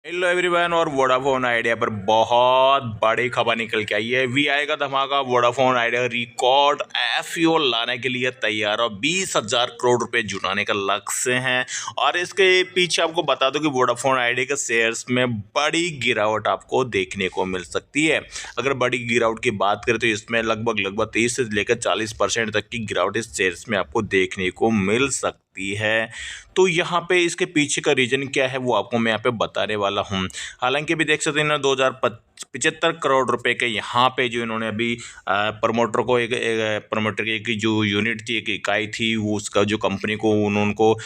Hello everyone. और Vodafone idea पर बहुत बड़ी खबर निकल के आई है। वीआई का धमाका, वोडाफोन आइडिया रिकॉर्ड एफईओ लाने के लिए तैयार और 20,000 करोड़ रुपए जुटाने का लक्ष्य है। और इसके पीछे आपको बता दूं कि वोडाफोन आइडिया के शेयर्स में बड़ी गिरावट आपको देखने को मिल सकती है। अगर बड़ी गिरावट की बात करें तो इसमें लगभग 30 से लेकर 40% तक की गिरावट इस शेयर्स में आपको देखने को मिल सकती है। तो यहाँ पे इसके पीछे का रीजन क्या है वो आपको मैं यहाँ पे बताने वाला हूँ। हालांकि अभी देख सकते हैं ना, 2075 करोड़ रुपए के यहाँ पे जो इन्होंने अभी प्रमोटर को एक प्रमोटर की एक जो यूनिट थी, एक इकाई थी, वो उसका जो कंपनी को उनको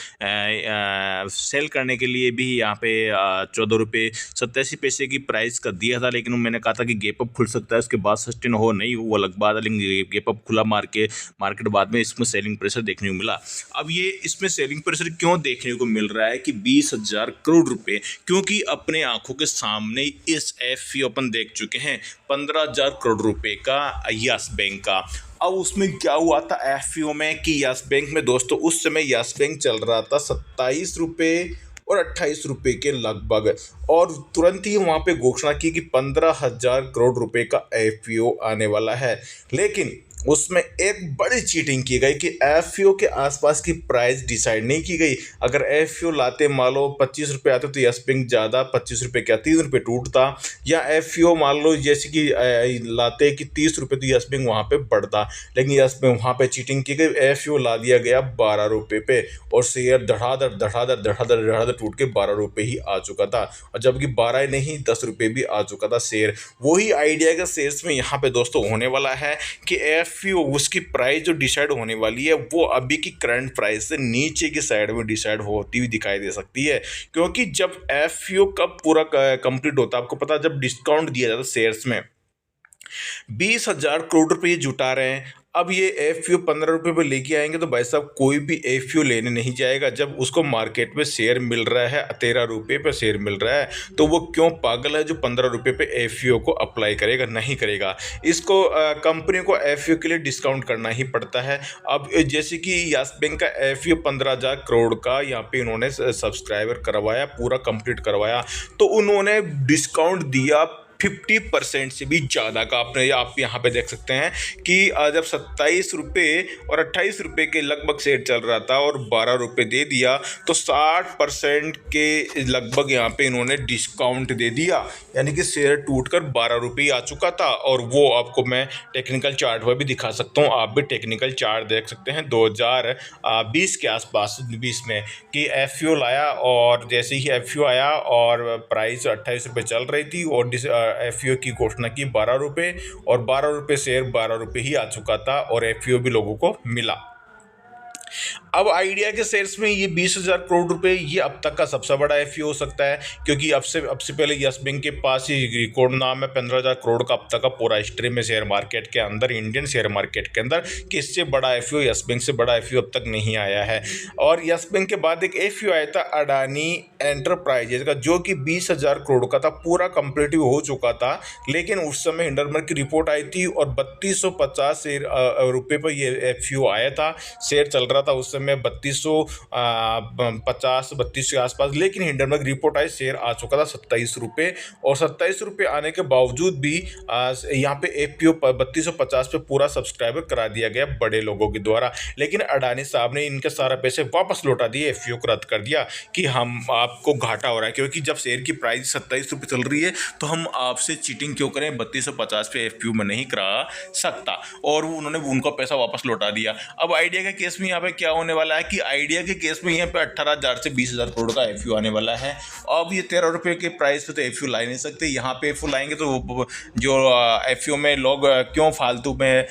सेल करने के लिए भी यहाँ पे 14 रुपये 87 पैसे की प्राइस का दिया था। लेकिन मैंने कहा था कि गैप अप खुल सकता है, उसके बाद सस्टेन हो नहीं वो अलग बात है, लेकिन गैप अप खुला मार्केट बाद में इसमें सेलिंग प्रेशर देखने को मिला। अब ये इसमें सेलिंग प्रेशर क्यों देखने को मिल रहा है कि 20,000 करोड़ रुपए, क्योंकि अपने आंखों के सामने इस एफईओ अपन देख चुके हैं 15,000 करोड़ रुपए का यस बैंक का। अब उसमें क्या हुआ था एफईओ में कि यस बैंक में दोस्तों उस समय यस बैंक चल रहा था 27 रुपये और 28 रुपये के लगभग, और तुरंत ही वहाँ पे घोषणा की कि 15,000 करोड़ रुपए का एफईओ आने वाला है। लेकिन उसमें एक बड़ी चीटिंग की गई कि एफईओ के आसपास की प्राइस डिसाइड नहीं की गई। अगर एफईओ लाते मान लो 25 रुपये आते तो यस बैंक ज़्यादा 25 रुपये क्या 3 रुपये टूटता, या एफईओ मान लो जैसे कि लाते कि 30 रुपये तो यस बैंक वहाँ पे बढ़ता। लेकिन यस बैंक वहाँ पे चीटिंग की गई, एफईओ ला दिया गया 12 रुपये पे और शेयर धड़ाधड़ धड़ाधड़ धड़ाधड़ धड़ाधड़ टूट के 12 रुपये ही आ चुका था। और जबकि 12 ही नहीं 10 रुपये भी आ चुका था शेयर। वही आइडिया के शेयर्स में यहाँ पे दोस्तों होने वाला है कि एफईओ उसकी प्राइस जो डिसाइड होने वाली है वो अभी की करंट प्राइस से नीचे की साइड में डिसाइड होती हुई दिखाई दे सकती है। क्योंकि जब एफईओ का पूरा कंप्लीट होता है, आपको पता है जब डिस्काउंट दिया जाता है शेयर्स में 20,000 करोड़ रुपए जुटा रहे हैं। अब ये एफईओ 15 रुपये पे लेके आएंगे तो भाई साहब कोई भी एफईओ लेने नहीं जाएगा। जब उसको मार्केट में शेयर मिल रहा है 13 रुपये पे शेयर मिल रहा है तो वो क्यों पागल है जो 15 रुपये पे एफईओ को अप्लाई करेगा, नहीं करेगा। इसको कंपनी को एफईओ के लिए डिस्काउंट करना ही पड़ता है। अब जैसे कि यस बैंक का एफईओ 15,000 करोड़ का यहाँ पे इन्होंने सब्सक्राइबर करवाया, पूरा कंप्लीट करवाया, तो उन्होंने डिस्काउंट दिया 50% से भी ज़्यादा का। आपने आप यहाँ पे देख सकते हैं कि जब 27 रुपये और 28 रुपये के लगभग शेयर चल रहा था और 12 रुपये दे दिया तो 60% के लगभग यहाँ पे इन्होंने डिस्काउंट दे दिया, यानी कि शेयर टूटकर 12 रुपये आ चुका था। और वो आपको मैं टेक्निकल चार्ट पर भी दिखा सकता हूँ, आप भी टेक्निकल चार्ट देख सकते हैं 2020 के आसपास 20 में कि एफईओ लाया, और जैसे ही एफईओ आया और प्राइस 28 रुपये चल रही थी और एफईओ की घोषणा की 12 रुपये, और 12 रुपये शेयर 12 रुपये ही आ चुका था और एफईओ भी लोगों को मिला। अब आइडिया के शेयर्स में ये 20,000 करोड़ रुपए ये अब तक का सबसे बड़ा एफईओ हो सकता है, क्योंकि अब से पहले यस बैंक के पास ही रिकॉर्ड नाम है 15,000 करोड़ का अब तक का पूरा हिस्ट्री में शेयर मार्केट के अंदर, इंडियन शेयर मार्केट के अंदर, कि इससे बड़ा एफईओ यस बैंक से बड़ा एफईओ अब तक नहीं आया है। और यस बैंक के बाद एक एफईओ आया था अडानी एंटरप्राइजेज का, जो कि 20,000 करोड़ का था, पूरा कंप्लीटिव हो चुका था। लेकिन उस समय हिंडनबर्ग की रिपोर्ट आई थी और 3250 रुपये पर ये एफईओ आया था, शेयर चल रहा था उस समय 3250 के आसपास। लेकिन हिंडनबर्ग रिपोर्ट आई, शेयर आ चुका था 27 रुपये, और 27 रुपये आने के बावजूद भी यहाँ पे एफईओ 3250 पे पूरा सब्सक्राइबर करा दिया गया बड़े लोगों के द्वारा। लेकिन अडानी साहब ने इनके सारे पैसे वापस लौटा दिए, एफईओ को रद्द कर दिया कि हम आपको घाटा हो रहा है, क्योंकि जब शेयर की प्राइस 27 रुपये चल रही है तो हम आपसे चीटिंग क्यों करें, 3250 पे एफईओ में नहीं करा सकता। और उन्होंने उनका पैसा वापस लौटा दिया। अब आइडिया के केस में यहाँ पे क्या होने वाला है कि आइडिया के केस में यहाँ पे 18,000 से 20,000 करोड़ का एफईओ आने वाला है। अब ये 13 रुपये के प्राइस पे तो एफईओ ला नहीं सकते। यहाँ पे एफईओ लाएंगे तो जो एफईओ में लोग क्यों फालतू में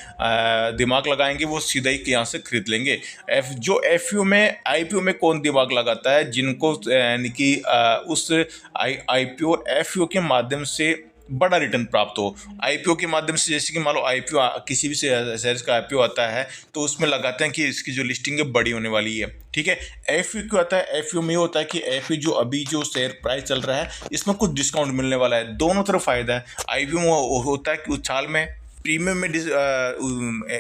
दिमाग लगाएंगे, वो सीधा ही यहाँ से खरीद लेंगे। जो एफईओ में आईपीओ में कौन दिमाग लगाता है, जिनको यानी कि उस आईपीओ और एफईओ के माध्यम से बड़ा रिटर्न प्राप्त हो। आईपीओ के माध्यम से, जैसे कि मान लो आईपीओ किसी भी शेयर्स का आईपीओ आता है तो उसमें लगाते हैं कि इसकी जो लिस्टिंग है बड़ी होने वाली है, ठीक है। एफईओ क्यों आता है, एफईओ में होता है कि एफईओ जो अभी जो शेयर प्राइस चल रहा है इसमें कुछ डिस्काउंट मिलने वाला है, दोनों तरफ फायदा है। आईपीओ में होता है कि उछाल में प्रीमियम में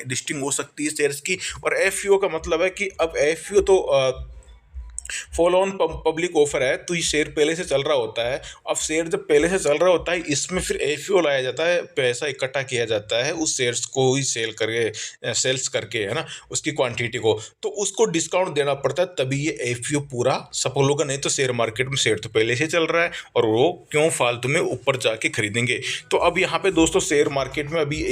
लिस्टिंग हो सकती है शेयर्स की, और एफईओ का मतलब है कि अब एफईओ तो फॉलो ऑन पब्लिक ऑफर है, तो ये शेयर पहले से चल रहा होता है। अब शेयर जब पहले से चल रहा होता है, इसमें फिर एफओ लाया जाता है, पैसा इकट्ठा किया जाता है उस शेयर्स को ही सेल्स करके, है ना, उसकी क्वांटिटी को, तो उसको डिस्काउंट देना पड़ता है, तभी ये एफओ पूरा सफल होगा। नहीं तो शेयर मार्केट में शेयर तो पहले से चल रहा है और वो क्यों फालतू में ऊपर जाके खरीदेंगे। तो अब यहाँ पे दोस्तों शेयर मार्केट में अभी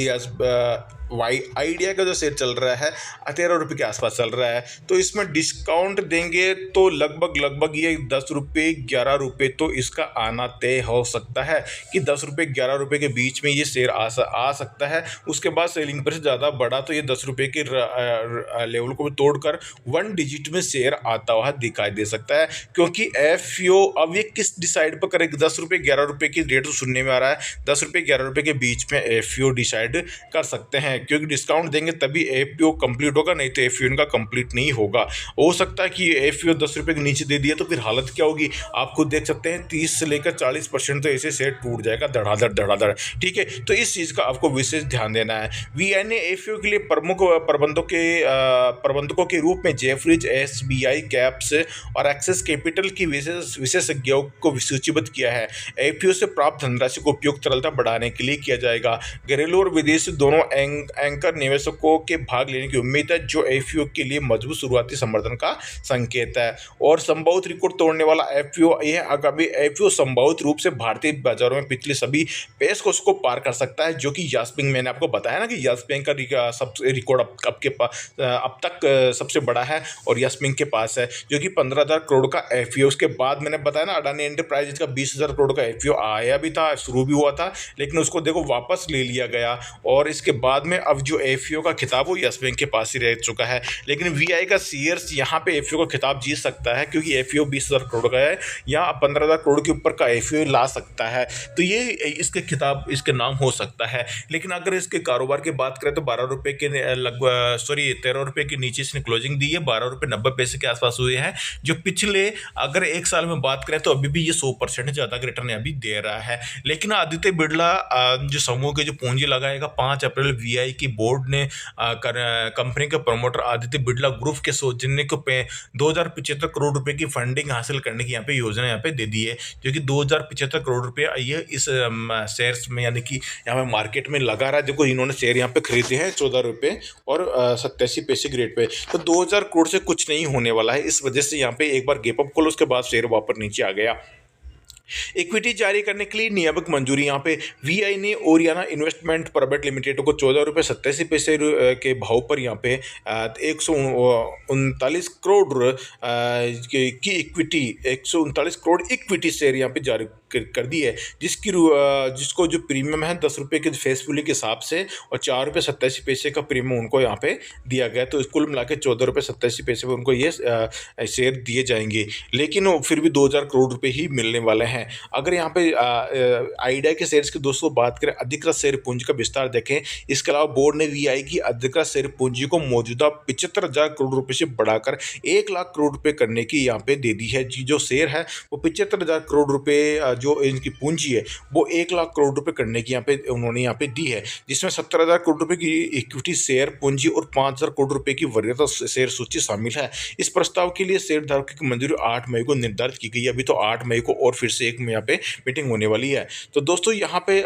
वाई आइडिया का जो शेयर चल रहा है 13 रुपये के आसपास चल रहा है। तो इसमें डिस्काउंट देंगे तो लगभग ये 10 रुपये 11 रुपये तो इसका आना तय हो सकता है कि 10 रुपये 11 रुपये के बीच में ये शेयर आ सकता है। उसके बाद सेलिंग प्राइस ज़्यादा बढ़ा तो ये 10 रुपये के लेवल को भी तोड़कर 1 डिजिट में शेयर आता हुआ दिखाई दे सकता है। क्योंकि एफओ अब ये किस डिसाइड पर करेगा, 10 रुपये 11 रुपये की रेट तो सुनने में आ रहा है, 10 रुपये 11 रुपये के बीच में एफओ डिसाइड कर सकते हैं, क्योंकि डिस्काउंट देंगे तभी एफओ कंप्लीट होगा, नहीं तो एफओ इनका कंप्लीट नहीं होगा। हो सकता है कि एफओ 10 रुपये के नीचे दे दिया तो फिर हालत क्या होगी आप खुद देख सकते हैं, 30 से लेकर 40% तो ऐसे शेयर टूट जाएगा धड़ाधड़। ठीक है, तो इस चीज़ का आपको विशेष ध्यान देना है। वीआई एफओ के लिए प्रमुख प्रबंधकों के रूप में जेफरीज, एसबीआई कैप्स और एक्सेस कैपिटल की विशेषज्ञों को सूचीबद्ध किया है। एफओ से प्राप्त धनराशि को उपयुक्त तरलता बढ़ाने के लिए किया जाएगा। घरेलू और विदेशी दोनों एंकर निवेशकों के भाग लेने की उम्मीद है, जो एफओ के लिए मजबूत शुरुआती समर्थन का संकेत है। और संभावित रिकॉर्ड तोड़ने वाला एफओ यह आगामी एफओ संभावित रूप से भारतीय बाजारों में पिछली सभी पेशकश को पार कर सकता है, जो कि यस बैंक, मैंने आपको बताया ना कि यस बैंक का सबसे रिकॉर्ड आपके पास अब तक सबसे बड़ा है और यस बैंक के पास है, जो कि 15,000 करोड़ का एफओ। उसके बाद मैंने बताया ना अडानी एंटरप्राइजेज का 20,000 करोड़ का एफओ आया भी था, शुरू भी हुआ था, लेकिन उसको देखो वापस ले लिया गया। और इसके बाद में अब जो एफओ का खिताब वो यस बैंक के पास ही रह चुका है। लेकिन वीआई का शेयर्स यहाँ पे एफओ का खिताब जीत सकता है, क्योंकि एफओ 20,000 करोड़ का है या 15,000 करोड़ के ऊपर का एफओ ला सकता है, तो ये इसके खिताब इसके नाम हो सकता है। लेकिन अगर इसके कारोबार की बात करें तो 12 रुपये के लगभग 13 रुपये के नीचे इसने क्लोजिंग दी है, 12 रुपये 90 पैसे के आसपास हुए हैं, जो पिछले अगर एक साल में बात करें तो अभी भी ये 100% ज़्यादा का रिटर्न अभी दे रहा है। लेकिन आदित्य बिरला जो समूह के जो पूंजी लगाएगा, 5 अप्रैल वीआई की बोर्ड ने कंपनी के प्रमोटर आदित्य बिरला ग्रुप के सौजन्य को 2,075 करोड़ रुपए की फंडिंग हासिल करने की यहाँ पे योजना यहाँ पे दे दी है, जो कि 2,075 करोड़ रुपए ये इस शेयर्स में यानी कि यहाँ पे मार्केट में लगा रहा है। देखो इन्होंने शेयर यहाँ पे खरीदे हैं 14 रुपये और 87 पैसे की रेट पे, तो 2,000 करोड़ से कुछ नहीं होने वाला है। इस वजह से यहाँ पे एक बार गैप अप खोलो, उसके बाद शेयर वापस नीचे आ गया। इक्विटी जारी करने के लिए नियामक मंजूरी, यहाँ पे वीआई ने ओरियाना इन्वेस्टमेंट प्राइवेट लिमिटेड को 14 रुपये 87 पैसे के भाव पर यहाँ पे 139 करोड़ की इक्विटी 139 करोड़ इक्विटी शेयर यहाँ पे जारी कर दी है, जिसको जो प्रीमियम है 10 रुपये के फेस वैल्यू के हिसाब से और 4 रुपये 87 पैसे का प्रीमियम उनको यहाँ पे दिया गया। तो कुल मिला के 14 रुपये 87 पैसे पे उनको ये शेयर दिए जाएंगे, लेकिन फिर भी 2,000 करोड़ रुपए ही मिलने वाले हैं। अगर यहाँ पे आइडिया के शेयर्स की दोस्तों बात करें, अधिकृत शेयर पूंजी का विस्तार देखें, इसके अलावा बोर्ड ने वीआई की अधिकृत शेयर पूंजी को मौजूदा 75,000 करोड़ रुपए से बढ़ाकर 1,00,000 करोड़ रुपए करने की यहाँ पे दे दी है। जो शेयर है वो 75,000 करोड़ रुपए जो इनकी पूंजी है वो 1,00,000 करोड़ रुपए करने की यहाँ पे उन्होंने यहाँ पे दी है, जिसमें 70,000 करोड़ रुपए की इक्विटी शेयर पूंजी और 5,000 करोड़ रुपए की वरीयता शेयर सूची शामिल है। इस प्रस्ताव के लिए शेयर धारकों की मंजूरी 8 मई को निर्धारित की गई है। अभी तो 8 मई को और फिर से 1 मई यहाँ पे मीटिंग होने वाली है। तो दोस्तों यहाँ पे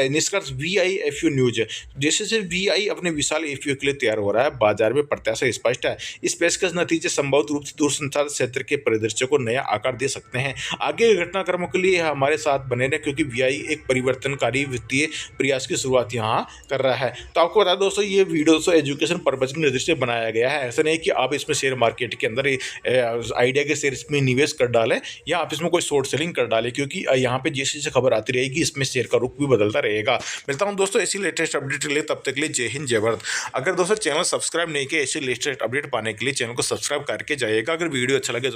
निष्कर्ष वीआई एफयू न्यूज है, जैसे से वीआई अपने विशाल एफयू के लिए तैयार हो रहा है, बाजार में प्रत्याशा स्पष्ट है। इस पेशकश नतीजे संभवत रूप से दूरसंचार क्षेत्र के परिदृश्य को नया आकार दे सकते हैं। आगे घटनाक्रमों के लिए हमारे साथ बने रहें, क्योंकि वीआई एक परिवर्तनकारी वित्तीय प्रयास की शुरुआत यहाँ कर रहा है। तो आपको बता दोस्तों ये वीडियो दोस्तों एजुकेशन पर्पज की नज़र से बनाया गया है। ऐसा नहीं कि आप इसमें शेयर मार्केट के अंदर आइडिया के शेयर में निवेश कर डालें या आप इसमें कोई शॉर्ट सेलिंग कर डालें, क्योंकि यहाँ पे जैसे जैसे खबर आती रहेगी इसमें शेयर का रुख भी बदलता रहेगा। मिलता हूँ दोस्तों ऐसी लेटेस्ट अपडेट के लिए, तब तक के लिए जय हिंद जय भारत। अगर दोस्तों चैनल सब्सक्राइब नहीं किया, ऐसे लेटेस्ट अपडेट पाने के लिए चैनल को सब्सक्राइब करके जाइएगा। अगर वीडियो अच्छा लगे